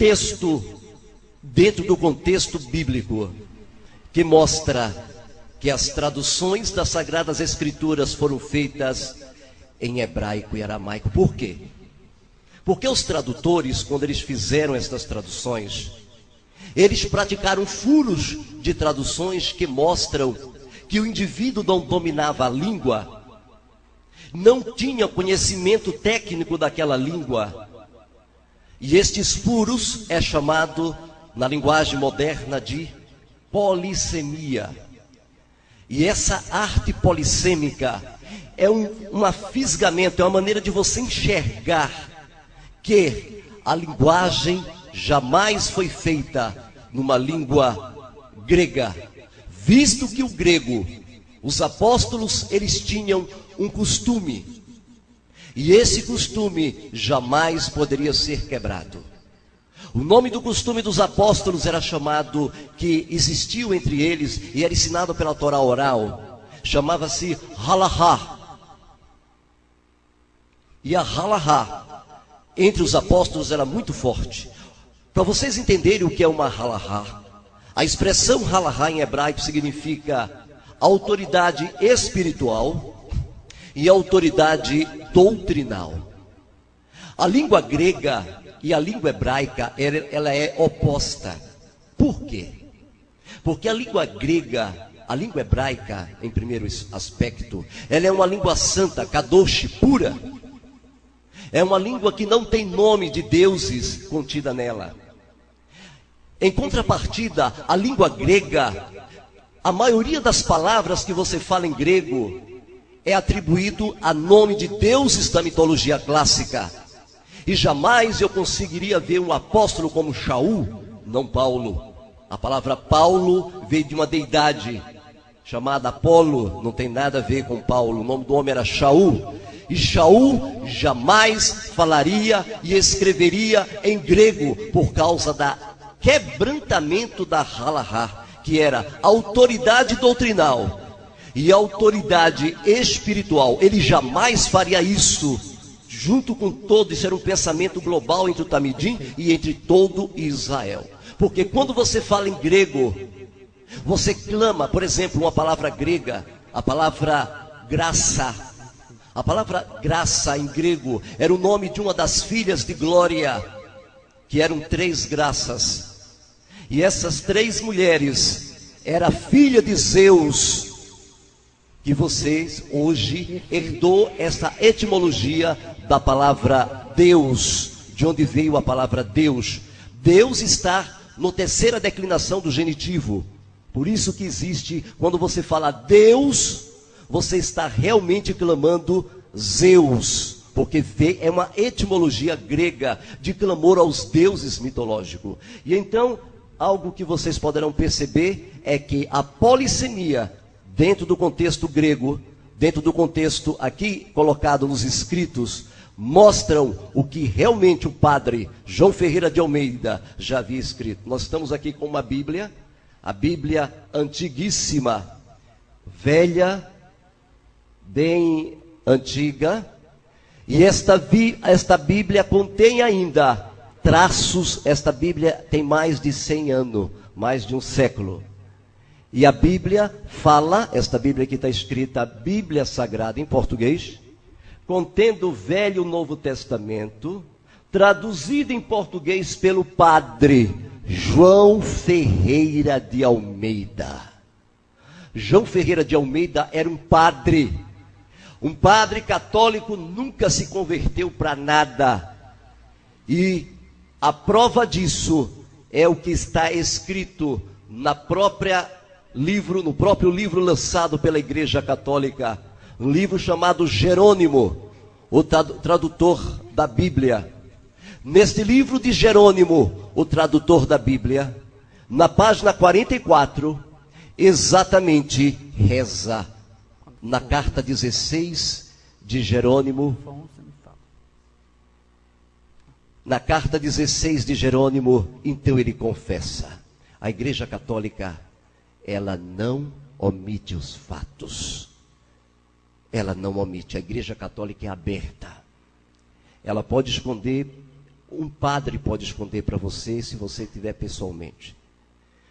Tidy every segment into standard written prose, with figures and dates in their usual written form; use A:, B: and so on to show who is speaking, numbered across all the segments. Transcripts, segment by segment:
A: texto, dentro do contexto bíblico, que mostra que as traduções das Sagradas Escrituras foram feitas em hebraico e aramaico. Por quê? Porque os tradutores, quando eles fizeram estas traduções, eles praticaram furos de traduções que mostram que o indivíduo não dominava a língua, não tinha conhecimento técnico daquela língua. E estes furos é chamado, na linguagem moderna, de polissemia. E essa arte polissêmica é um afisgamento, é uma maneira de você enxergar que a linguagem jamais foi feita numa língua grega, visto que o grego, os apóstolos, eles tinham um costume, e esse costume jamais poderia ser quebrado. O nome do costume dos apóstolos era chamado, que existiu entre eles e era ensinado pela Torá oral, chamava-se halahá. E a halahá entre os apóstolos era muito forte. Para vocês entenderem o que é uma halahá, a expressão halahá em hebraico significa autoridade espiritual e autoridade doutrinal. A língua grega e a língua hebraica, ela é oposta. Por quê? Porque a língua grega, a língua hebraica, em primeiro aspecto, ela é uma língua santa, kadosh, pura. É uma língua que não tem nome de deuses contida nela. Em contrapartida, a língua grega, a maioria das palavras que você fala em grego é atribuído a nome de deuses da mitologia clássica. E jamais eu conseguiria ver um apóstolo como Shaul, não Paulo. A palavra Paulo veio de uma deidade chamada Apolo, não tem nada a ver com Paulo. O nome do homem era Shaul. E Shaul jamais falaria e escreveria em grego por causa da quebrantamento da halahá, que era autoridade doutrinal e autoridade espiritual. Ele jamais faria isso junto com todo. Isso era um pensamento global entre o Tamidim e entre todo Israel. Porque quando você fala em grego, você clama, por exemplo, uma palavra grega, a palavra graça. A palavra graça em grego era o nome de uma das filhas de Glória, que eram 3 graças. E essas 3 mulheres era filha de Zeus, que vocês hoje herdou essa etimologia da palavra Deus, de onde veio a palavra Deus. Deus está na terceira declinação do genitivo. Por isso que existe, quando você fala Deus, você está realmente clamando Zeus, porque é uma etimologia grega de clamor aos deuses mitológicos. E então, algo que vocês poderão perceber é que a polissemia, dentro do contexto grego, dentro do contexto aqui colocado nos escritos, mostram o que realmente o padre João Ferreira de Almeida já havia escrito. Nós estamos aqui com uma Bíblia, a Bíblia antiguíssima, velha, bem antiga, e esta Bíblia contém ainda traços. Esta Bíblia tem mais de 100 anos, mais de um século. E a Bíblia fala, esta Bíblia aqui está escrita, Bíblia Sagrada em português, contendo o Velho e o Novo Testamento, traduzido em português pelo padre João Ferreira de Almeida. João Ferreira de Almeida era um padre católico, nunca se converteu para nada. E a prova disso é o que está escrito no próprio livro lançado pela Igreja Católica, um livro chamado Jerônimo, o tradutor da Bíblia. Neste livro de Jerônimo, o tradutor da Bíblia, na página 44, exatamente reza, na carta 16 de Jerônimo, na carta 16 de Jerônimo, então ele confessa. A Igreja Católica, ela não omite os fatos. Ela não omite. A Igreja Católica é aberta. Ela pode esconder um padre pode esconder para você se você tiver pessoalmente.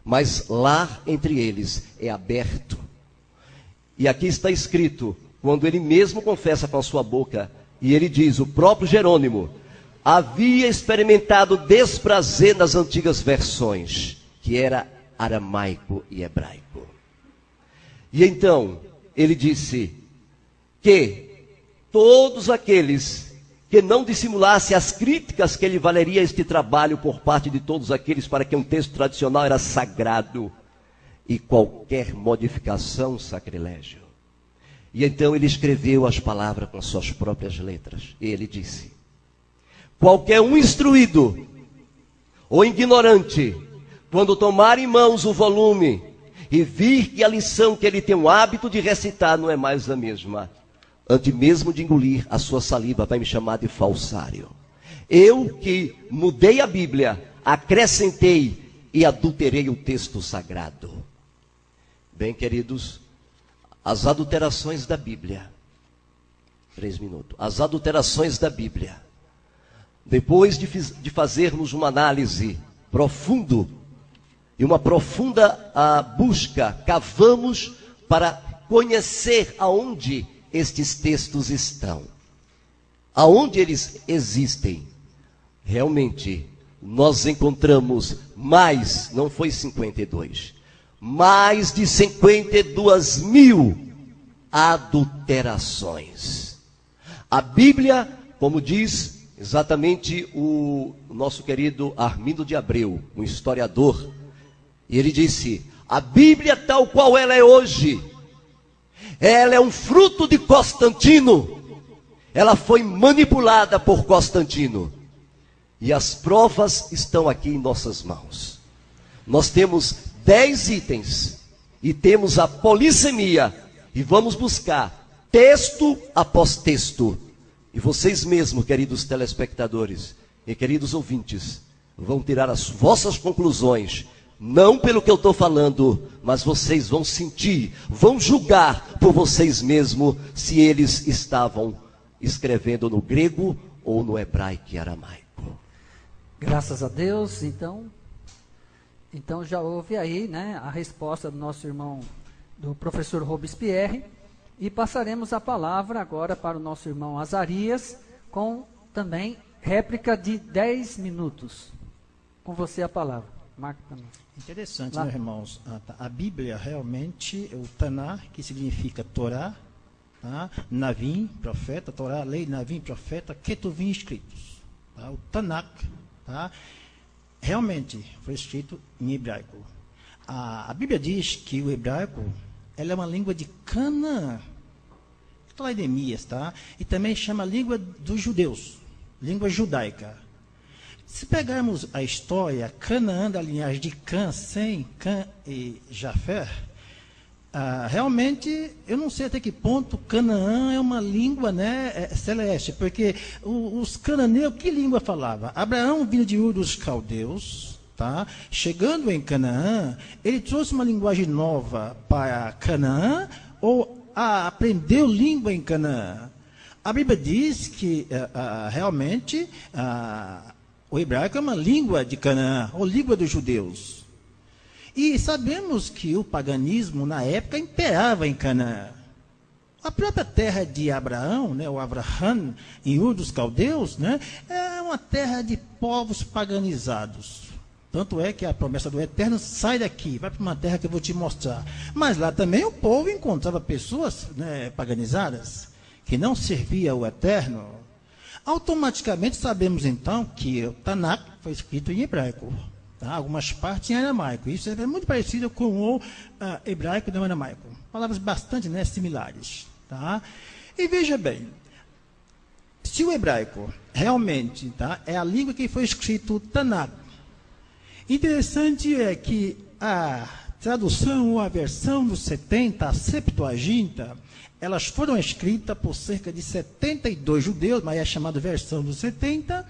A: Mas lá entre eles é aberto. E aqui está escrito, quando ele mesmo confessa com a sua boca, e ele diz, o próprio Jerônimo, havia experimentado desprazer nas antigas versões, que era aramaico e hebraico. E então, ele disse que todos aqueles que não dissimulassem as críticas que lhe valeria este trabalho por parte de todos aqueles para quem um texto tradicional era sagrado, e qualquer modificação, sacrilégio. E então ele escreveu as palavras com as suas próprias letras. E ele disse, qualquer um instruído ou ignorante, quando tomar em mãos o volume e vir que a lição que ele tem o hábito de recitar não é mais a mesma, antes mesmo de engolir a sua saliva, vai me chamar de falsário. Eu que mudei a Bíblia, acrescentei e adulterei o texto sagrado. Bem, queridos, as adulterações da Bíblia, 3 minutos, as adulterações da Bíblia, depois de fazermos uma análise profunda e uma profunda busca, cavamos para conhecer aonde estes textos estão, aonde eles existem. Realmente, nós encontramos mais, não foi 52, mais de 52.000 adulterações. A Bíblia, como diz exatamente o nosso querido Armindo de Abreu, um historiador, e ele disse, a Bíblia tal qual ela é hoje, ela é um fruto de Constantino, ela foi manipulada por Constantino, e as provas estão aqui em nossas mãos. Nós temos 10 itens, e temos a polissemia, e vamos buscar texto após texto, e vocês mesmos, queridos telespectadores e queridos ouvintes, vão tirar as vossas conclusões, não pelo que eu estou falando, mas vocês vão sentir, vão julgar por vocês mesmos se eles estavam escrevendo no grego ou no hebraico e aramaico.
B: Graças a Deus, então já houve aí, né, a resposta do nosso irmão, do professor Robespierre, e passaremos a palavra agora para o nosso irmão Azarias, com também réplica de 10 minutos. Com você a palavra. Marca também.
C: Interessante, meus irmãos. A Bíblia realmente é o Taná, que significa Torá, tá? Navim, profeta, Torá, lei, Navim, profeta, Ketuvim, escritos. Tá? O Tanakh, tá? Realmente foi escrito em hebraico. A Bíblia diz que o hebraico ela é uma língua de Canaã, Toledemias, tá? E também chama a língua dos judeus, língua judaica. Se pegarmos a história, Canaã da linhagem de Cã, Sem, Cã e Jafé, realmente, eu não sei até que ponto Canaã é uma língua, né, celeste, porque os cananeus, que língua falava? Abraão vindo de Ur dos Caldeus, tá? Chegando em Canaã, ele trouxe uma linguagem nova para Canaã ou aprendeu língua em Canaã? A Bíblia diz que realmente o hebraico é uma língua de Canaã, ou língua dos judeus. E sabemos que o paganismo, na época, imperava em Canaã. A própria terra de Abraão, né, o Abraham, em Ur dos Caldeus, né, é uma terra de povos paganizados. Tanto é que a promessa do Eterno, sai daqui, vai para uma terra que eu vou te mostrar. Mas lá também o povo encontrava pessoas, né, paganizadas, que não serviam ao Eterno. Automaticamente sabemos então que o Tanakh foi escrito em hebraico, tá? Algumas partes em aramaico. Isso é muito parecido com o hebraico e o aramaico. Palavras bastante, né, similares. Tá? E veja bem, se o hebraico realmente, tá, é a língua que foi escrito o Tanakh, interessante é que a tradução ou a versão dos 70, a Septuaginta, elas foram escritas por cerca de 72 judeus, mas é chamada versão dos 70,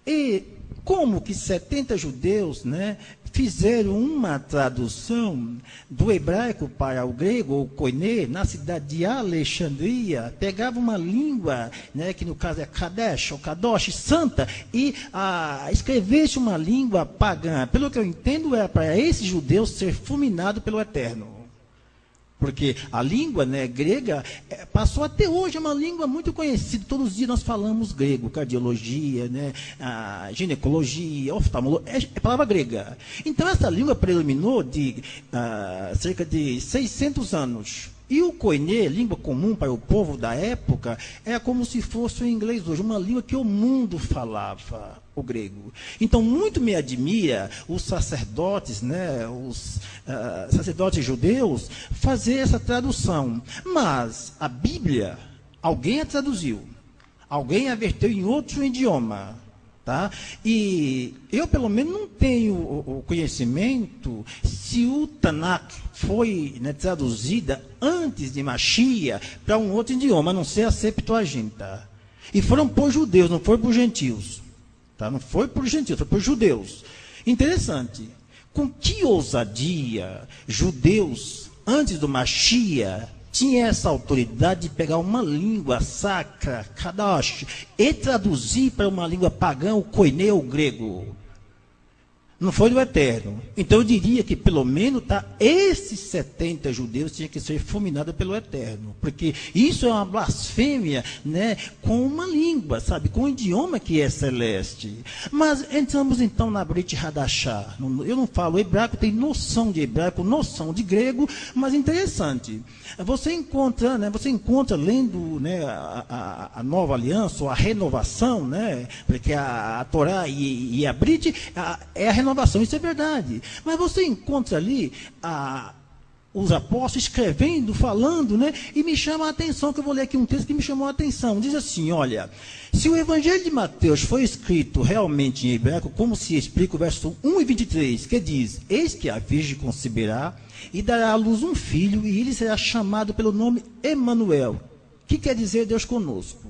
C: E como que 70 judeus, né, fizeram uma tradução do hebraico para o grego, ou koiné, na cidade de Alexandria, pegava uma língua, né, que no caso é Kadesh, ou Kadosh, santa, e escrevesse uma língua pagã. Pelo que eu entendo, é para esses judeus ser fulminado pelo Eterno. Porque a língua, né, grega passou até hoje, é uma língua muito conhecida. Todos os dias nós falamos grego, cardiologia, né, ginecologia, oftalmologia, é palavra grega. Então essa língua predominou de cerca de 600 anos. E o koiné, língua comum para o povo da época, é como se fosse o inglês hoje, uma língua que o mundo falava, o grego. Então, muito me admira os sacerdotes, né, os sacerdotes judeus, fazer essa tradução. Mas a Bíblia, alguém a traduziu, alguém a verteu em outro idioma. Tá? E eu, pelo menos, não tenho o conhecimento se o Tanakh foi, né, traduzida antes de Mashiach para um outro idioma, a não ser a Septuaginta. E foram por judeus, não foi por gentios. Tá? Não foi por gentios, foi por judeus. Interessante. Com que ousadia judeus, antes do Mashiach, tinha essa autoridade de pegar uma língua sacra, Kadosh, e traduzir para uma língua pagã, o koiné, o grego. Não foi do Eterno. Então eu diria que pelo menos esses 70 judeus tinham que ser fulminados pelo Eterno. Porque isso é uma blasfêmia, né, com uma língua, sabe, com um idioma que é celeste. Mas entramos então na Brit Hadashah. Eu não falo hebraico, tem noção de hebraico, noção de grego, mas interessante. Você encontra lendo, né, a nova aliança, ou a renovação, né, porque a Torá e a Brit é a renovação, isso é verdade. Mas você encontra ali os apóstolos escrevendo, falando, né, e me chama a atenção, que eu vou ler aqui um texto que me chamou a atenção. Diz assim, olha, se o Evangelho de Mateus foi escrito realmente em hebraico, como se explica o verso 1 e 23, que diz, eis que a virgem conceberá e dará à luz um filho, e ele será chamado pelo nome Emanuel, que quer dizer Deus conosco.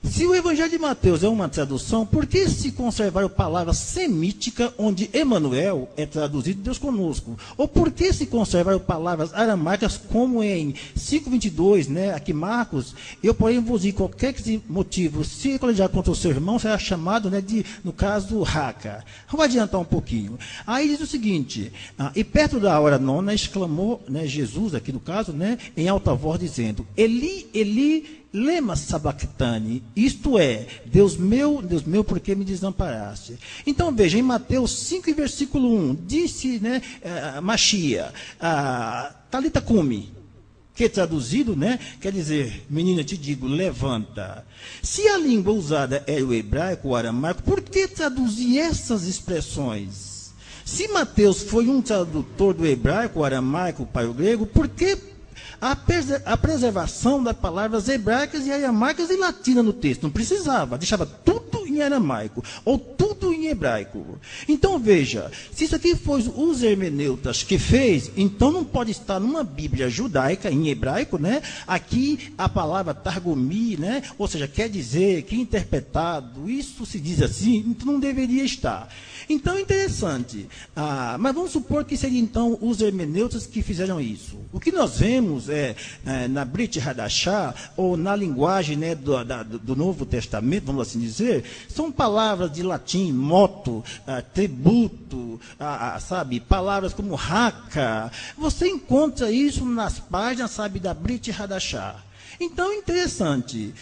C: Se o Evangelho de Mateus é uma tradução, por que se conservar a palavra semítica, onde Emanuel é traduzido Deus conosco? Ou por que se conservar palavras aramaicas, como em 5:22, né, aqui Marcos, eu porém vos digo, qualquer motivo, se colegiar contra o seu irmão, será chamado, né, no caso, Raca. Vamos adiantar um pouquinho. Aí diz o seguinte, e perto da hora nona, exclamou, né, Jesus, aqui no caso, né, em alta voz, dizendo, Eli, Eli, lema sabactani, isto é, Deus meu, por que me desamparaste? Então veja, em Mateus 5, versículo 1, disse, né, Mashiach, Talita cumi, que traduzido, né, quer dizer, menina, te digo, levanta. Se a língua usada é o hebraico, o aramaico, por que traduzir essas expressões? Se Mateus foi um tradutor do hebraico, o aramaico para o grego, por que a preservação das palavras hebraicas e aramaicas e latinas no texto? Não precisava, deixava tudo em aramaico, ou tudo em hebraico. Então veja, se isso aqui foi os hermeneutas que fez, então não pode estar numa Bíblia judaica, em hebraico, né? Aqui a palavra targumi, né? Ou seja, quer dizer, que interpretado, isso se diz assim, então não deveria estar. Então é interessante, mas vamos supor que seriam então os hermeneutas que fizeram isso. O que nós vemos na Brit Hadashah, ou na linguagem, né, do Novo Testamento, vamos assim dizer, são palavras de latim, moto, tributo, sabe, palavras como raca. Você encontra isso nas páginas, sabe, da Brit Hadashah. Então, interessante,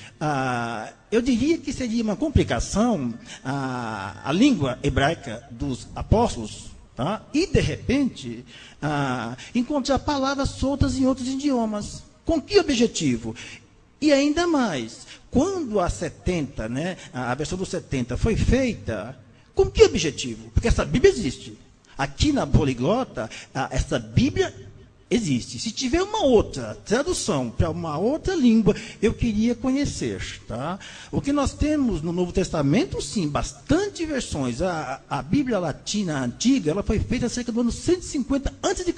C: eu diria que seria uma complicação a língua hebraica dos apóstolos, tá? E, de repente, encontrar palavras soltas em outros idiomas. Com que objetivo? E ainda mais, quando a 70, né, a versão dos 70 foi feita, com que objetivo? Porque essa Bíblia existe. Aqui na Poliglota, essa Bíblia existe. Se tiver uma outra tradução para uma outra língua, eu queria conhecer, tá? O que nós temos no Novo Testamento, sim, bastante versões. A Bíblia Latina antiga, ela foi feita cerca do ano 150 a.C.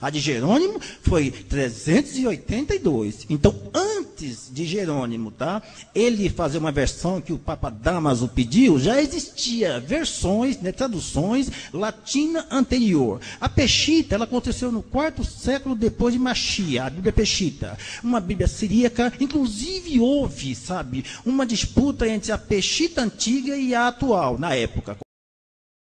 C: A de Jerônimo foi 382. Então, antes antes de Jerônimo, tá? Ele fazer uma versão que o Papa Dámaso pediu, já existia versões, né, traduções latina anterior. A Peshitta, ela aconteceu no 4º século depois de Machia, a Bíblia Peshitta, uma Bíblia siríaca. Inclusive houve, sabe, uma disputa entre a Peshitta antiga e a atual, na época.